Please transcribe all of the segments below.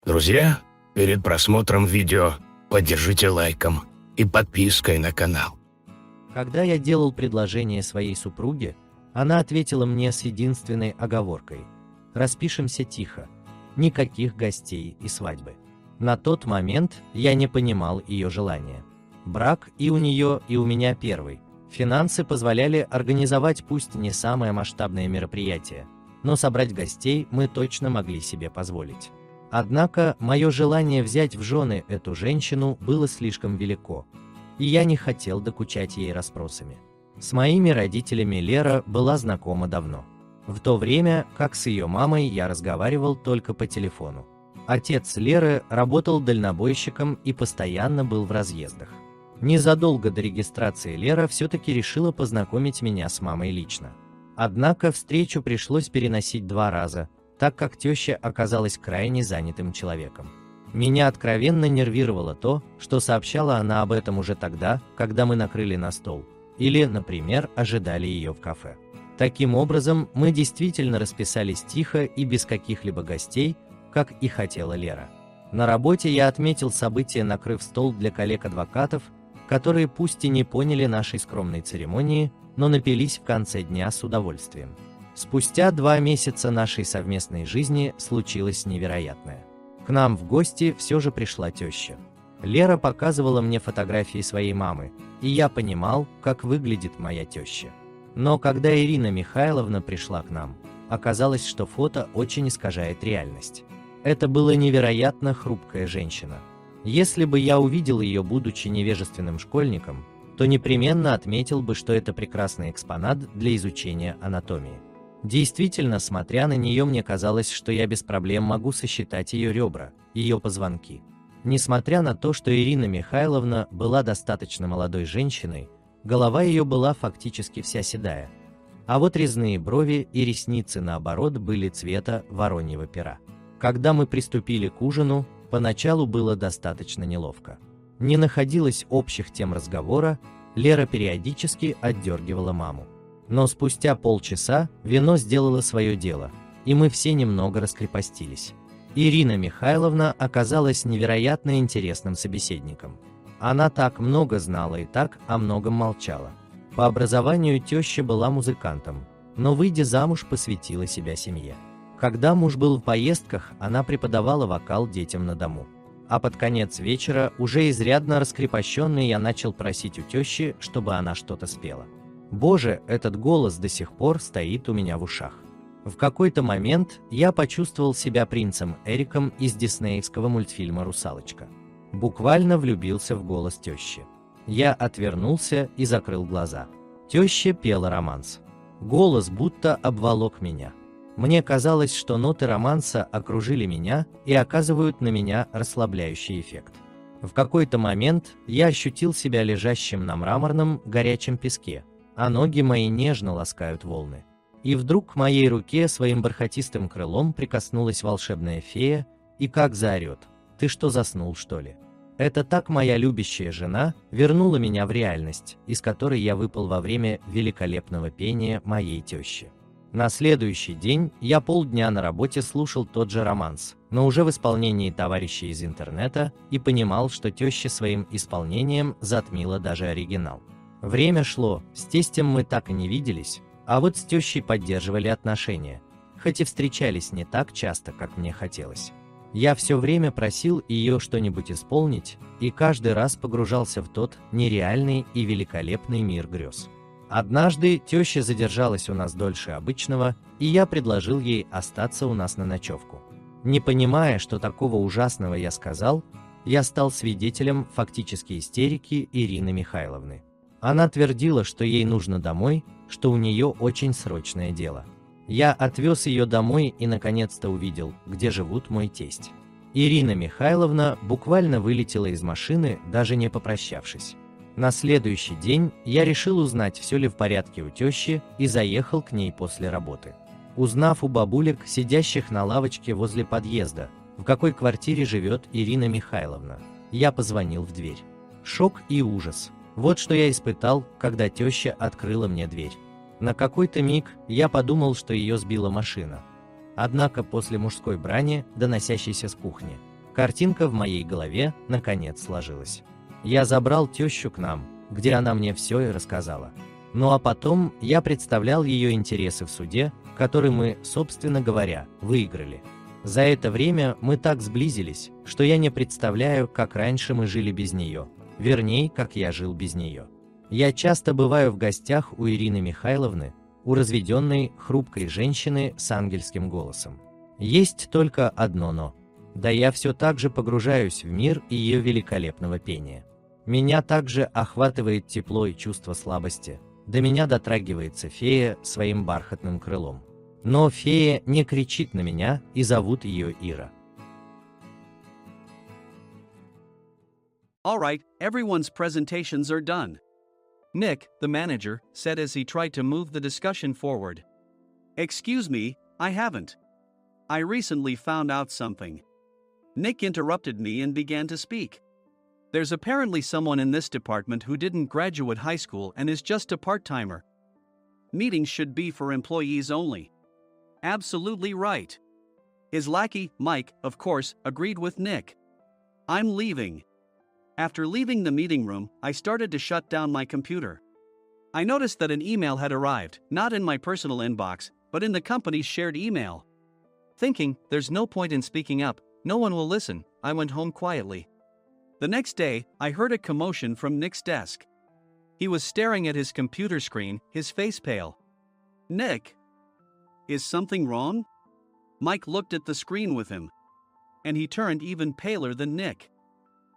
Друзья, перед просмотром видео поддержите лайком и подпиской на канал. Когда я делал предложение своей супруге, она ответила мне с единственной оговоркой: распишемся тихо, никаких гостей и свадьбы. На тот момент я не понимал ее желания. Брак и у нее, и у меня первый. Финансы позволяли организовать пусть не самое масштабное мероприятие, но собрать гостей мы точно могли себе позволить. Однако мое желание взять в жены эту женщину было слишком велико, и я не хотел докучать ей расспросами. С моими родителями Лера была знакома давно, в то время как с ее мамой я разговаривал только по телефону. Отец Леры работал дальнобойщиком и постоянно был в разъездах. Незадолго до регистрации Лера все-таки решила познакомить меня с мамой лично. Однако встречу пришлось переносить 2 раза, так как теща оказалась крайне занятым человеком. Меня откровенно нервировало то, что сообщала она об этом уже тогда, когда мы накрыли на стол, или, например, ожидали ее в кафе. Таким образом, мы действительно расписались тихо и без каких-либо гостей, как и хотела Лера. На работе я отметил событие, накрыв стол для коллег-адвокатов, которые пусть и не поняли нашей скромной церемонии, но напились в конце дня с удовольствием. Спустя 2 месяца нашей совместной жизни случилось невероятное. К нам в гости все же пришла теща. Лера показывала мне фотографии своей мамы, и я понимал, как выглядит моя теща. Но когда Ирина Михайловна пришла к нам, оказалось, что фото очень искажает реальность. Это была невероятно хрупкая женщина. Если бы я увидел ее, будучи невежественным школьником, то непременно отметил бы, что это прекрасный экспонат для изучения анатомии. Действительно, смотря на нее, мне казалось, что я без проблем могу сосчитать ее ребра, ее позвонки. Несмотря на то, что Ирина Михайловна была достаточно молодой женщиной, голова ее была фактически вся седая. А вот резные брови и ресницы, наоборот, были цвета вороньего пера. Когда мы приступили к ужину, поначалу было достаточно неловко. Не находилось общих тем разговора, Лера периодически отдергивала маму. Но спустя полчаса вино сделало свое дело, и мы все немного раскрепостились. Ирина Михайловна оказалась невероятно интересным собеседником. Она так много знала и так о многом молчала. По образованию теща была музыкантом, но, выйдя замуж, посвятила себя семье. Когда муж был в поездках, она преподавала вокал детям на дому. А под конец вечера, уже изрядно раскрепощенный, я начал просить у тещи, чтобы она что-то спела. Боже, этот голос до сих пор стоит у меня в ушах. В какой-то момент я почувствовал себя принцем Эриком из диснеевского мультфильма «Русалочка». Буквально влюбился в голос тещи. Я отвернулся и закрыл глаза. Теща пела романс. Голос будто обволок меня. Мне казалось, что ноты романса окружили меня и оказывают на меня расслабляющий эффект. В какой-то момент я ощутил себя лежащим на мраморном горячем песке, а ноги мои нежно ласкают волны. И вдруг к моей руке своим бархатистым крылом прикоснулась волшебная фея и как заорет: «Ты что, заснул, что ли?» Это так моя любящая жена вернула меня в реальность, из которой я выпал во время великолепного пения моей тещи. На следующий день я полдня на работе слушал тот же романс, но уже в исполнении товарищей из интернета, и понимал, что теща своим исполнением затмила даже оригинал. Время шло, с тестем мы так и не виделись, а вот с тещей поддерживали отношения, хоть и встречались не так часто, как мне хотелось. Я все время просил ее что-нибудь исполнить, и каждый раз погружался в тот нереальный и великолепный мир грез. Однажды теща задержалась у нас дольше обычного, и я предложил ей остаться у нас на ночевку. Не понимая, что такого ужасного я сказал, я стал свидетелем фактически истерики Ирины Михайловны. Она твердила, что ей нужно домой, что у нее очень срочное дело. Я отвез ее домой и наконец-то увидел, где живут мой тесть. Ирина Михайловна буквально вылетела из машины, даже не попрощавшись. На следующий день я решил узнать, все ли в порядке у тещи, и заехал к ней после работы. Узнав у бабулек, сидящих на лавочке возле подъезда, в какой квартире живет Ирина Михайловна, я позвонил в дверь. Шок и ужас. Вот что я испытал, когда теща открыла мне дверь. На какой-то миг я подумал, что ее сбила машина. Однако после мужской брани, доносящейся с кухни, Картинка в моей голове наконец сложилась. Я забрал тещу к нам, где она мне все и рассказала. Ну а потом я представлял ее интересы в суде, который мы, собственно говоря, выиграли. За это время мы так сблизились, что я не представляю, как раньше мы жили без нее. Вернее, как я жил без нее. Я часто бываю в гостях у Ирины Михайловны, у разведенной, хрупкой женщины с ангельским голосом. Есть только одно «но». Да я все так же погружаюсь в мир ее великолепного пения. Меня также охватывает тепло и чувство слабости. До меня дотрагивается фея своим бархатным крылом. Но фея не кричит на меня, и зовут ее Ира. All right, everyone's presentations are done. Nick, the manager, said as he tried to move the discussion forward. Excuse me, I haven't. I recently found out something. Nick interrupted me and began to speak. There's apparently someone in this department who didn't graduate high school and is just a part-timer. Meetings should be for employees only. Absolutely right. His lackey, Mike, of course, agreed with Nick. I'm leaving. After leaving the meeting room, I started to shut down my computer. I noticed that an email had arrived, not in my personal inbox, but in the company's shared email. Thinking, there's no point in speaking up, no one will listen, I went home quietly. The next day, I heard a commotion from Nick's desk. He was staring at his computer screen, his face pale. Nick? Is something wrong? Mike looked at the screen with him. And he turned even paler than Nick.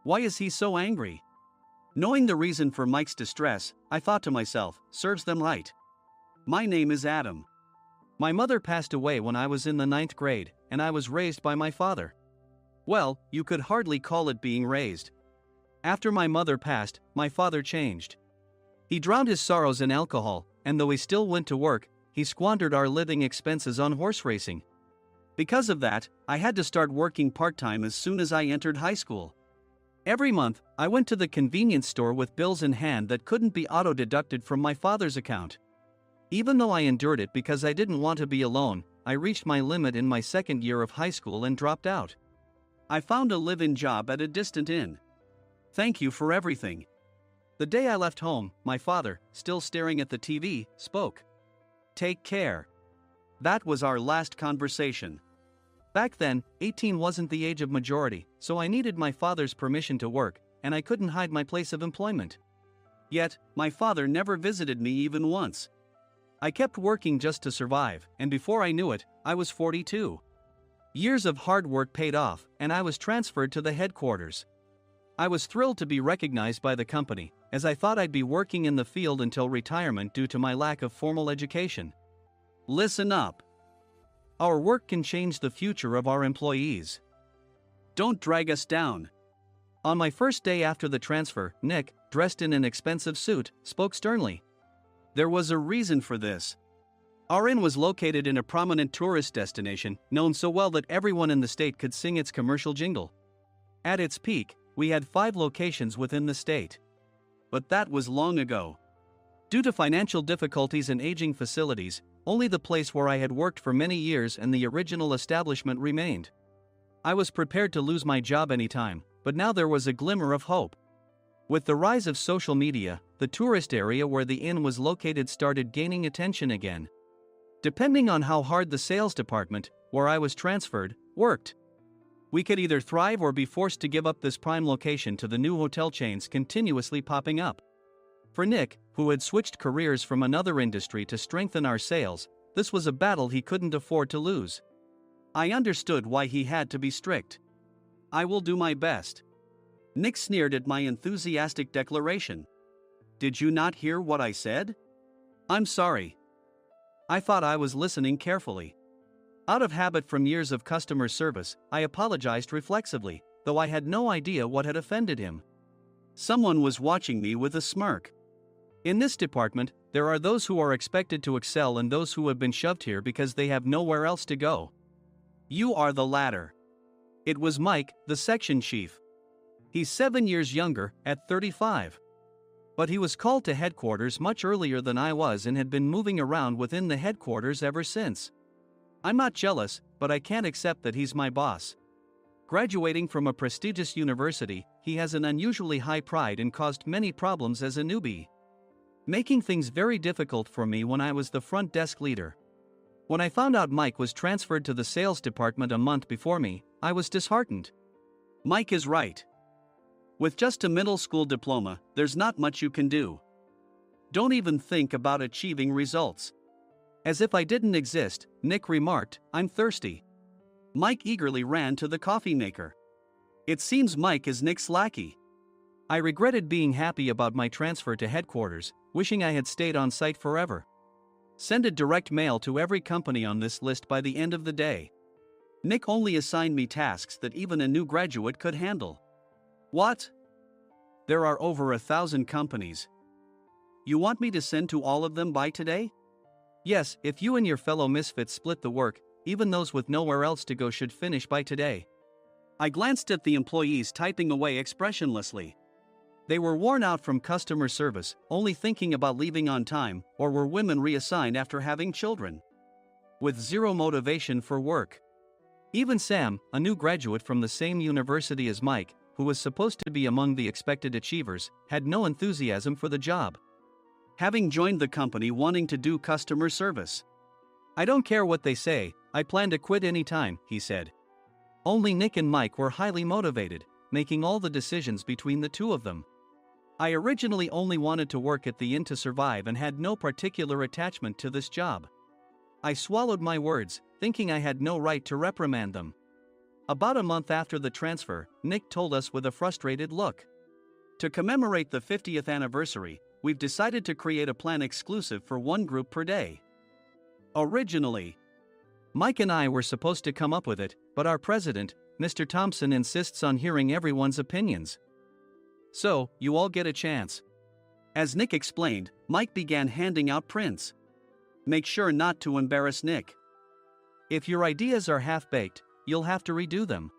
Why is he so angry? Knowing the reason for Mike's distress, I thought to myself, serves them right. My name is Adam. My mother passed away when I was in the 9th grade, and I was raised by my father. Well, you could hardly call it being raised. After my mother passed, my father changed. He drowned his sorrows in alcohol, and though he still went to work, he squandered our living expenses on horse racing. Because of that, I had to start working part-time as soon as I entered high school. Every month, I went to the convenience store with bills in hand that couldn't be auto-deducted from my father's account. Even though I endured it because I didn't want to be alone, I reached my limit in my 2nd year of high school and dropped out. I found a live-in job at a distant inn. Thank you for everything. The day I left home, my father, still staring at the TV, spoke. Take care. That was our last conversation. Back then, 18 wasn't the age of majority, so I needed my father's permission to work, and I couldn't hide my place of employment. Yet, my father never visited me even once. I kept working just to survive, and before I knew it, I was 42. Years of hard work paid off, and I was transferred to the headquarters. I was thrilled to be recognized by the company, as I thought I'd be working in the field until retirement due to my lack of formal education. Listen up. Our work can change the future of our employees. Don't drag us down. On my first day after the transfer, Nick, dressed in an expensive suit, spoke sternly. There was a reason for this. Our inn was located in a prominent tourist destination, known so well that everyone in the state could sing its commercial jingle. At its peak, we had 5 locations within the state. But that was long ago. Due to financial difficulties and aging facilities, only the place where I had worked for many years and the original establishment remained. I was prepared to lose my job anytime, but now there was a glimmer of hope. With the rise of social media, the tourist area where the inn was located started gaining attention again. Depending on how hard the sales department, where I was transferred, worked, we could either thrive or be forced to give up this prime location to the new hotel chains continuously popping up. For Nick, who had switched careers from another industry to strengthen our sales, this was a battle he couldn't afford to lose. I understood why he had to be strict. I will do my best. Nick sneered at my enthusiastic declaration. Did you not hear what I said? I'm sorry. I thought I was listening carefully. Out of habit from years of customer service, I apologized reflexively, though I had no idea what had offended him. Someone was watching me with a smirk. In this department, there are those who are expected to excel and those who have been shoved here because they have nowhere else to go. You are the latter. It was Mike, the section chief. He's 7 years younger, at 35. But he was called to headquarters much earlier than I was and had been moving around within the headquarters ever since. I'm not jealous, but I can't accept that he's my boss. Graduating from a prestigious university, he has an unusually high pride and caused many problems as a newbie, making things very difficult for me when I was the front desk leader. When I found out Mike was transferred to the sales department a month before me, I was disheartened. Mike is right. With just a middle school diploma, there's not much you can do. Don't even think about achieving results. As if I didn't exist, Nick remarked, "I'm thirsty." Mike eagerly ran to the coffee maker. It seems Mike is Nick's lackey. I regretted being happy about my transfer to headquarters, wishing I had stayed on site forever. Send a direct mail to every company on this list by the end of the day. Nick only assigned me tasks that even a new graduate could handle. What? There are over 1,000 companies. You want me to send to all of them by today? Yes, if you and your fellow misfits split the work, even those with nowhere else to go should finish by today. I glanced at the employees typing away expressionlessly. They were worn out from customer service, only thinking about leaving on time, or were women reassigned after having children, with zero motivation for work. Even Sam, a new graduate from the same university as Mike, who was supposed to be among the expected achievers, had no enthusiasm for the job, having joined the company wanting to do customer service. "I don't care what they say, I plan to quit any time," he said. Only Nick and Mike were highly motivated, making all the decisions between the two of them. I originally only wanted to work at the inn to survive and had no particular attachment to this job. I swallowed my words, thinking I had no right to reprimand them. About a month after the transfer, Nick told us with a frustrated look, "To commemorate the 50th anniversary, we've decided to create a plan exclusive for one group per day." Originally, Mike and I were supposed to come up with it, but our president, Mr. Thompson, insists on hearing everyone's opinions. "So, you all get a chance." As Nick explained, Mike began handing out prints. Make sure not to embarrass Nick. If your ideas are half-baked, you'll have to redo them.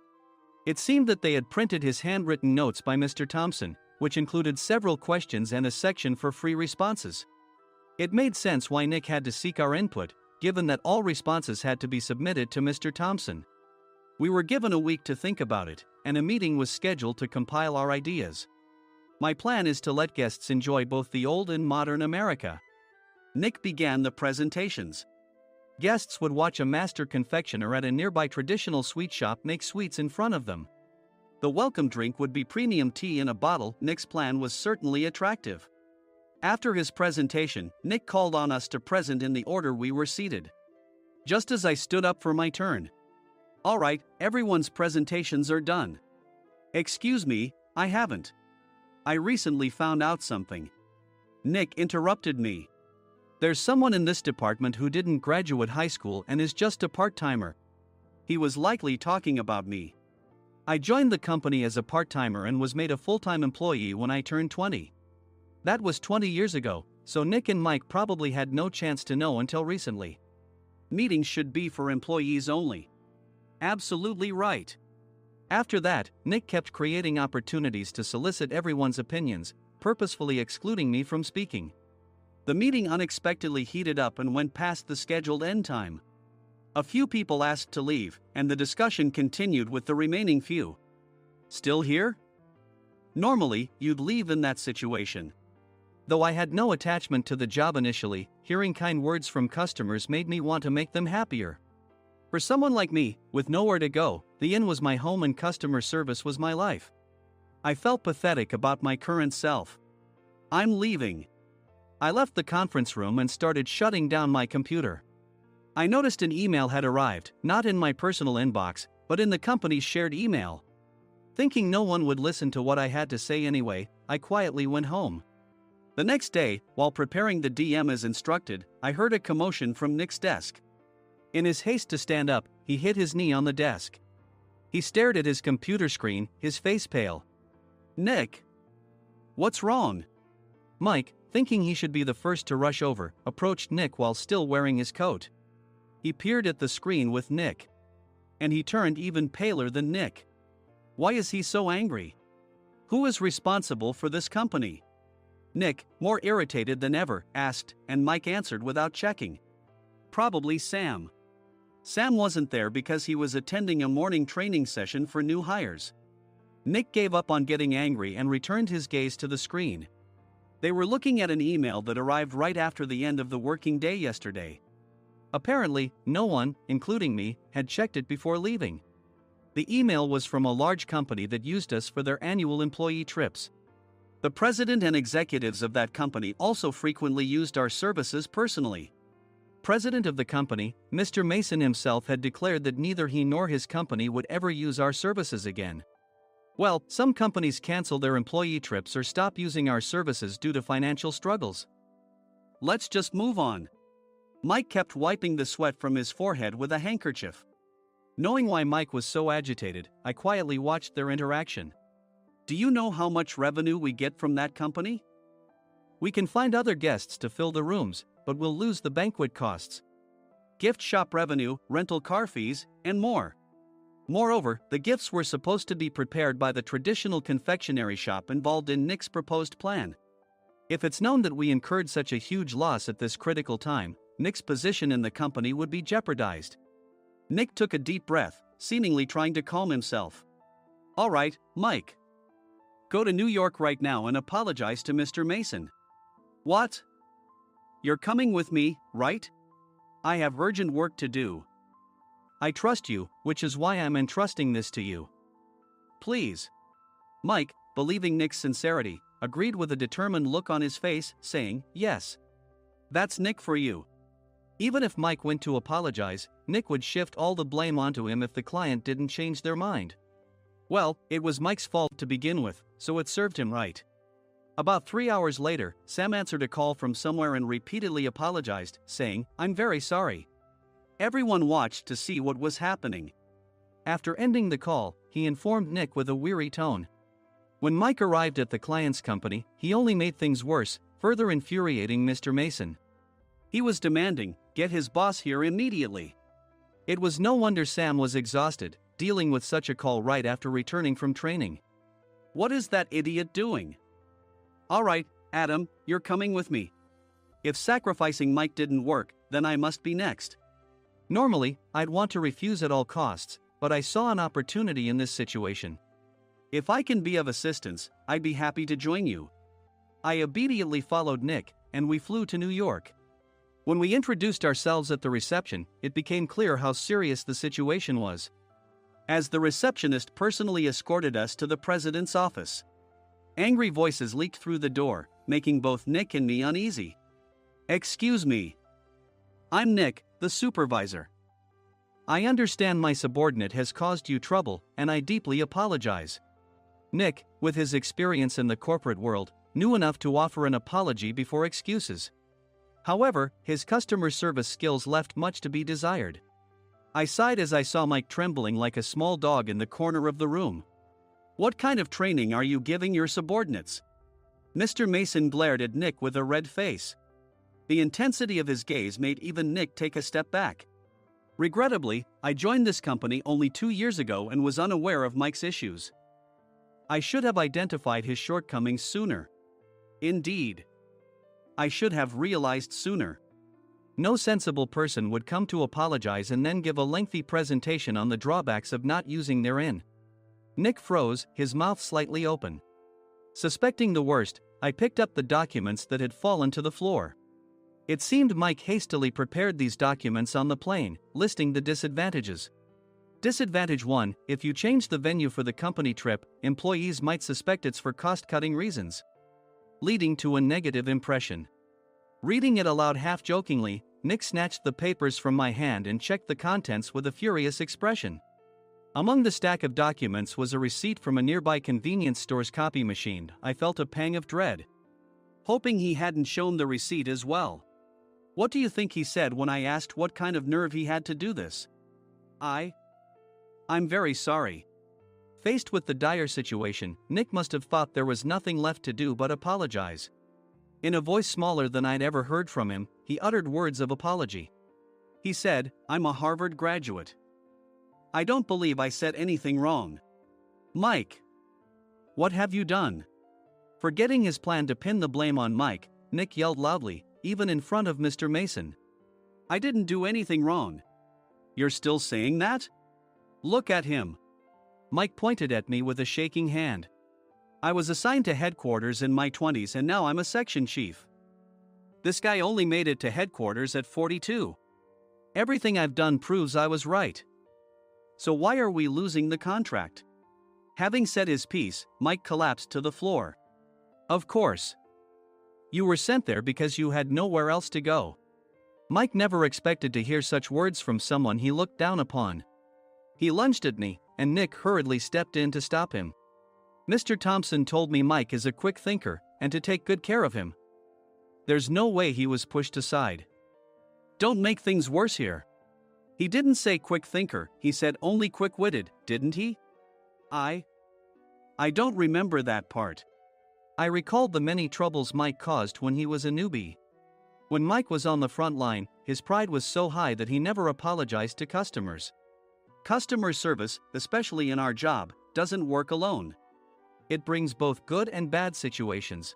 It seemed that they had printed his handwritten notes by Mr. Thompson, which included several questions and a section for free responses. It made sense why Nick had to seek our input, given that all responses had to be submitted to Mr. Thompson. We were given a week to think about it, and a meeting was scheduled to compile our ideas. My plan is to let guests enjoy both the old and modern America. Nick began the presentations. Guests would watch a master confectioner at a nearby traditional sweet shop make sweets in front of them. The welcome drink would be premium tea in a bottle. Nick's plan was certainly attractive. After his presentation, Nick called on us to present in the order we were seated. Just as I stood up for my turn. "All right, everyone's presentations are done." "Excuse me, I haven't. I recently found out something." Nick interrupted me. "There's someone in this department who didn't graduate high school and is just a part-timer." He was likely talking about me. I joined the company as a part-timer and was made a full-time employee when I turned 20. That was 20 years ago, so Nick and Mike probably had no chance to know until recently. Meetings should be for employees only. Absolutely right. After that, Nick kept creating opportunities to solicit everyone's opinions, purposefully excluding me from speaking. The meeting unexpectedly heated up and went past the scheduled end time. A few people asked to leave, and the discussion continued with the remaining few. "Still here?" Normally, you'd leave in that situation. Though I had no attachment to the job initially, hearing kind words from customers made me want to make them happier. For someone like me, with nowhere to go, the inn was my home and customer service was my life. I felt pathetic about my current self. "I'm leaving." I left the conference room and started shutting down my computer. I noticed an email had arrived, not in my personal inbox, but in the company's shared email. Thinking no one would listen to what I had to say anyway, I quietly went home. The next day, while preparing the DM as instructed, I heard a commotion from Nick's desk. In his haste to stand up, he hit his knee on the desk. He stared at his computer screen, his face pale. "Nick, what's wrong?" Mike, thinking he should be the first to rush over, approached Nick while still wearing his coat. He peered at the screen with Nick. And he turned even paler than Nick. Why is he so angry? Who is responsible for this company? Nick, more irritated than ever, asked, and Mike answered without checking. "Probably Sam." Sam wasn't there because he was attending a morning training session for new hires. Nick gave up on getting angry and returned his gaze to the screen. They were looking at an email that arrived right after the end of the working day yesterday. Apparently, no one, including me, had checked it before leaving. The email was from a large company that used us for their annual employee trips. The president and executives of that company also frequently used our services personally. President of the company, Mr. Mason himself, had declared that neither he nor his company would ever use our services again. Well, some companies cancel their employee trips or stop using our services due to financial struggles. Let's just move on. Mike kept wiping the sweat from his forehead with a handkerchief. Knowing why Mike was so agitated, I quietly watched their interaction. Do you know how much revenue we get from that company? We can find other guests to fill the rooms, but we'll lose the banquet costs, gift shop revenue, rental car fees, and more. Moreover, the gifts were supposed to be prepared by the traditional confectionery shop involved in Nick's proposed plan. If it's known that we incurred such a huge loss at this critical time, Nick's position in the company would be jeopardized. Nick took a deep breath, seemingly trying to calm himself. All right, Mike. Go to New York right now and apologize to Mr. Mason. What? You're coming with me, right? I have urgent work to do. I trust you, which is why I'm entrusting this to you. Please. Mike, believing Nick's sincerity, agreed with a determined look on his face, saying, yes. That's Nick for you. Even if Mike went to apologize, Nick would shift all the blame onto him if the client didn't change their mind. Well, it was Mike's fault to begin with, so it served him right. About 3 hours later, Sam answered a call from somewhere and repeatedly apologized, saying, I'm very sorry. Everyone watched to see what was happening. After ending the call, he informed Nick with a weary tone. When Mike arrived at the client's company, he only made things worse, further infuriating Mr. Mason. He was demanding, get his boss here immediately. It was no wonder Sam was exhausted, dealing with such a call right after returning from training. What is that idiot doing? All right, Adam, you're coming with me. If sacrificing Mike didn't work, then I must be next. Normally, I'd want to refuse at all costs, but I saw an opportunity in this situation. If I can be of assistance, I'd be happy to join you. I immediately followed Nick, and we flew to New York. When we introduced ourselves at the reception, it became clear how serious the situation was, as the receptionist personally escorted us to the president's office. Angry voices leaked through the door, making both Nick and me uneasy. Excuse me. I'm Nick, the supervisor. I understand my subordinate has caused you trouble, and I deeply apologize. Nick, with his experience in the corporate world, knew enough to offer an apology before excuses. However, his customer service skills left much to be desired. I sighed as I saw Mike trembling like a small dog in the corner of the room. What kind of training are you giving your subordinates? Mr. Mason glared at Nick with a red face. The intensity of his gaze made even Nick take a step back. Regrettably, I joined this company only 2 years ago and was unaware of Mike's issues. I should have identified his shortcomings sooner. Indeed. I should have realized sooner. No sensible person would come to apologize and then give a lengthy presentation on the drawbacks of not using their in. Nick froze, his mouth slightly open. Suspecting the worst, I picked up the documents that had fallen to the floor. It seemed Mike hastily prepared these documents on the plane, listing the disadvantages. Disadvantage 1: if you change the venue for the company trip, employees might suspect it's for cost-cutting reasons, leading to a negative impression. Reading it aloud half-jokingly, Nick snatched the papers from my hand and checked the contents with a furious expression. Among the stack of documents was a receipt from a nearby convenience store's copy machine. I felt a pang of dread, hoping he hadn't shown the receipt as well. What do you think he said when I asked what kind of nerve he had to do this? I'm very sorry. Faced with the dire situation, Nick must have thought there was nothing left to do but apologize. In a voice smaller than I'd ever heard from him, he uttered words of apology. He said, I'm a Harvard graduate. I don't believe I said anything wrong. Mike, what have you done? Forgetting his plan to pin the blame on Mike, Nick yelled loudly, even in front of Mr. Mason. I didn't do anything wrong. You're still saying that? Look at him. Mike pointed at me with a shaking hand. I was assigned to headquarters in my 20s and now I'm a section chief. This guy only made it to headquarters at 42. Everything I've done proves I was right. So why are we losing the contract? Having said his piece, Mike collapsed to the floor. Of course. You were sent there because you had nowhere else to go. Mike never expected to hear such words from someone he looked down upon. He lunged at me, and Nick hurriedly stepped in to stop him. Mr. Thompson told me Mike is a quick thinker, and to take good care of him. There's no way he was pushed aside. Don't make things worse here. He didn't say quick thinker, he said only quick-witted, didn't he? I don't remember that part. I recalled the many troubles Mike caused when he was a newbie. When Mike was on the front line, his pride was so high that he never apologized to customers. Customer service, especially in our job, doesn't work alone. It brings both good and bad situations.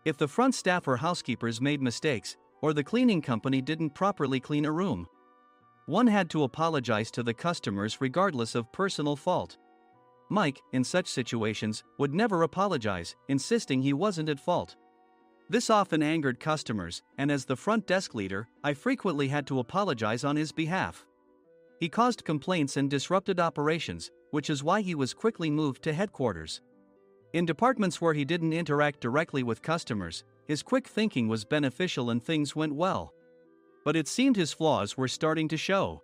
If the front staff or housekeepers made mistakes, or the cleaning company didn't properly clean a room, one had to apologize to the customers regardless of personal fault. Mike, in such situations, would never apologize, insisting he wasn't at fault. This often angered customers, and as the front desk leader, I frequently had to apologize on his behalf. He caused complaints and disrupted operations, which is why he was quickly moved to headquarters. In departments where he didn't interact directly with customers, his quick thinking was beneficial and things went well. But it seemed his flaws were starting to show.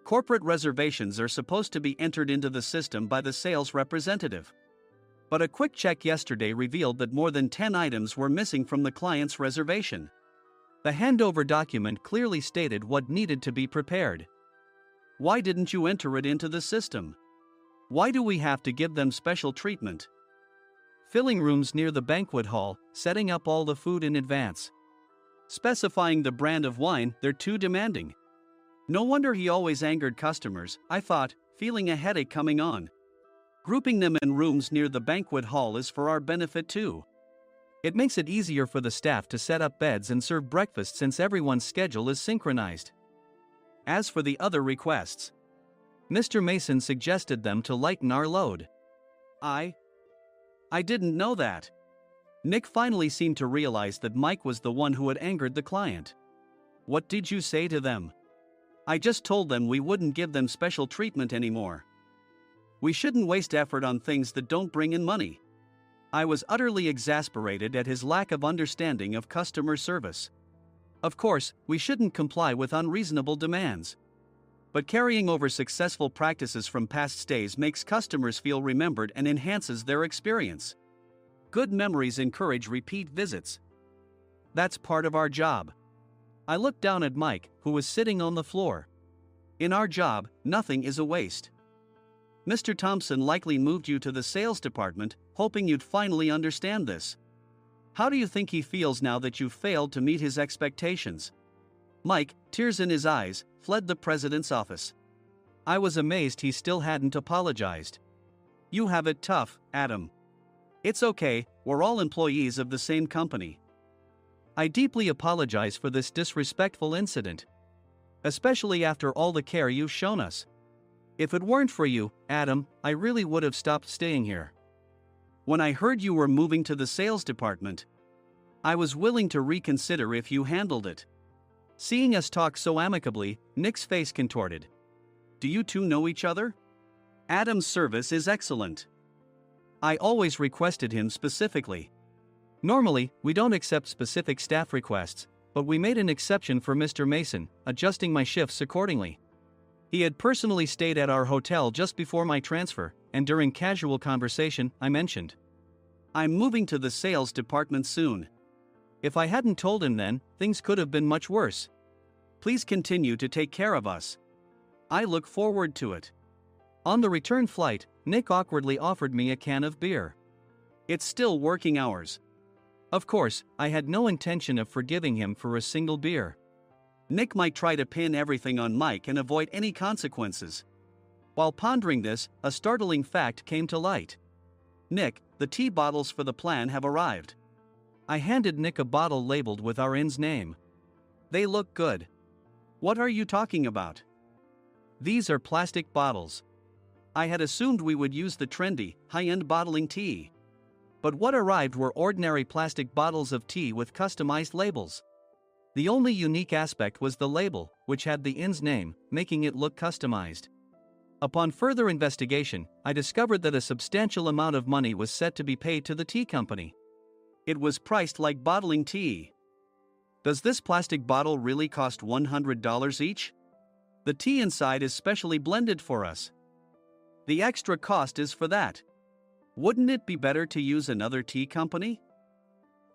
Corporate reservations are supposed to be entered into the system by the sales representative. But a quick check yesterday revealed that more than 10 items were missing from the client's reservation. The handover document clearly stated what needed to be prepared. Why didn't you enter it into the system? Why do we have to give them special treatment? Filling rooms near the banquet hall, setting up all the food in advance. Specifying the brand of wine, they're too demanding. No wonder he always angered customers, I thought, feeling a headache coming on. Grouping them in rooms near the banquet hall is for our benefit too. It makes it easier for the staff to set up beds and serve breakfast since everyone's schedule is synchronized. As for the other requests, Mr. Mason suggested them to lighten our load. I didn't know that. Nick finally seemed to realize that Mike was the one who had angered the client. What did you say to them? I just told them we wouldn't give them special treatment anymore. We shouldn't waste effort on things that don't bring in money. I was utterly exasperated at his lack of understanding of customer service. Of course, we shouldn't comply with unreasonable demands. But carrying over successful practices from past stays makes customers feel remembered and enhances their experience. Good memories encourage repeat visits. That's part of our job. I looked down at Mike, who was sitting on the floor. In our job, nothing is a waste. Mr. Thompson likely moved you to the sales department, hoping you'd finally understand this. How do you think he feels now that you've failed to meet his expectations? Mike, tears in his eyes, fled the president's office. I was amazed he still hadn't apologized. You have it tough, Adam. It's okay, we're all employees of the same company. I deeply apologize for this disrespectful incident. Especially after all the care you've shown us. If it weren't for you, Adam, I really would have stopped staying here. When I heard you were moving to the sales department, I was willing to reconsider if you handled it. Seeing us talk so amicably, Nick's face contorted. Do you two know each other? Adam's service is excellent. I always requested him specifically. Normally, we don't accept specific staff requests, but we made an exception for Mr. Mason, adjusting my shifts accordingly. He had personally stayed at our hotel just before my transfer, and during casual conversation, I mentioned, I'm moving to the sales department soon. If I hadn't told him then, things could have been much worse. Please continue to take care of us. I look forward to it. On the return flight, Nick awkwardly offered me a can of beer. It's still working hours. Of course, I had no intention of forgiving him for a single beer. Nick might try to pin everything on Mike and avoid any consequences. While pondering this, a startling fact came to light. Nick, the tea bottles for the plan have arrived. I handed Nick a bottle labeled with our inn's name. They look good. What are you talking about? These are plastic bottles. I had assumed we would use the trendy, high-end bottling tea. But what arrived were ordinary plastic bottles of tea with customized labels. The only unique aspect was the label, which had the inn's name, making it look customized. Upon further investigation, I discovered that a substantial amount of money was set to be paid to the tea company. It was priced like bottling tea. Does this plastic bottle really cost $100 each? The tea inside is specially blended for us. The extra cost is for that. Wouldn't it be better to use another tea company?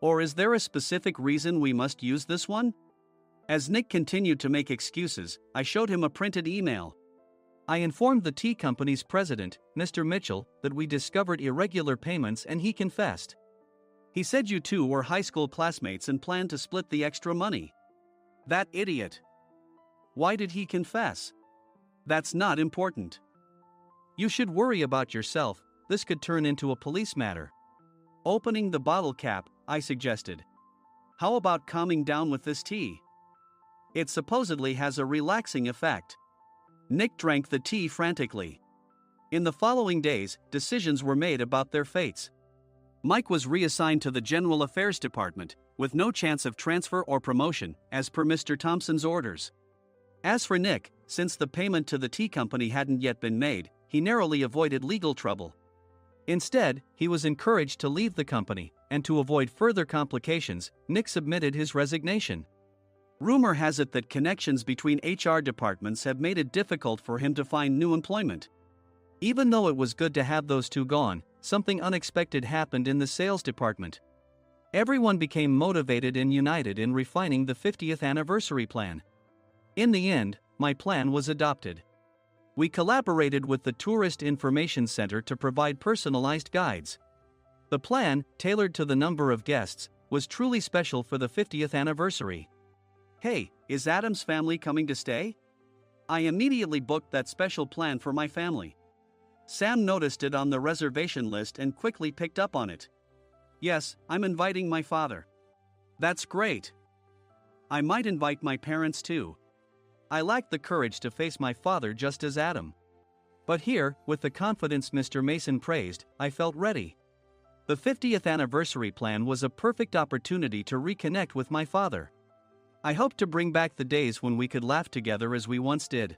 Or is there a specific reason we must use this one? As Nick continued to make excuses, I showed him a printed email. I informed the tea company's president, Mr. Mitchell, that we discovered irregular payments and he confessed. He said you two were high school classmates and planned to split the extra money. That idiot. Why did he confess? That's not important. You should worry about yourself, this could turn into a police matter. Opening the bottle cap, I suggested. How about calming down with this tea? It supposedly has a relaxing effect. Nick drank the tea frantically. In the following days, decisions were made about their fates. Mike was reassigned to the General Affairs Department, with no chance of transfer or promotion, as per Mr. Thompson's orders. As for Nick, since the payment to the tea company hadn't yet been made, he narrowly avoided legal trouble. Instead, he was encouraged to leave the company, and to avoid further complications, Nick submitted his resignation. Rumor has it that connections between HR departments have made it difficult for him to find new employment. Even though it was good to have those two gone, something unexpected happened in the sales department. Everyone became motivated and united in refining the 50th anniversary plan. In the end, my plan was adopted. We collaborated with the Tourist Information Center to provide personalized guides. The plan, tailored to the number of guests, was truly special for the 50th anniversary. Hey, is Adam's family coming to stay? I immediately booked that special plan for my family. Sam noticed it on the reservation list and quickly picked up on it. Yes, I'm inviting my father. That's great. I might invite my parents too. I lacked the courage to face my father just as Adam. But here, with the confidence Mr. Mason praised, I felt ready. The 50th anniversary plan was a perfect opportunity to reconnect with my father. I hoped to bring back the days when we could laugh together as we once did.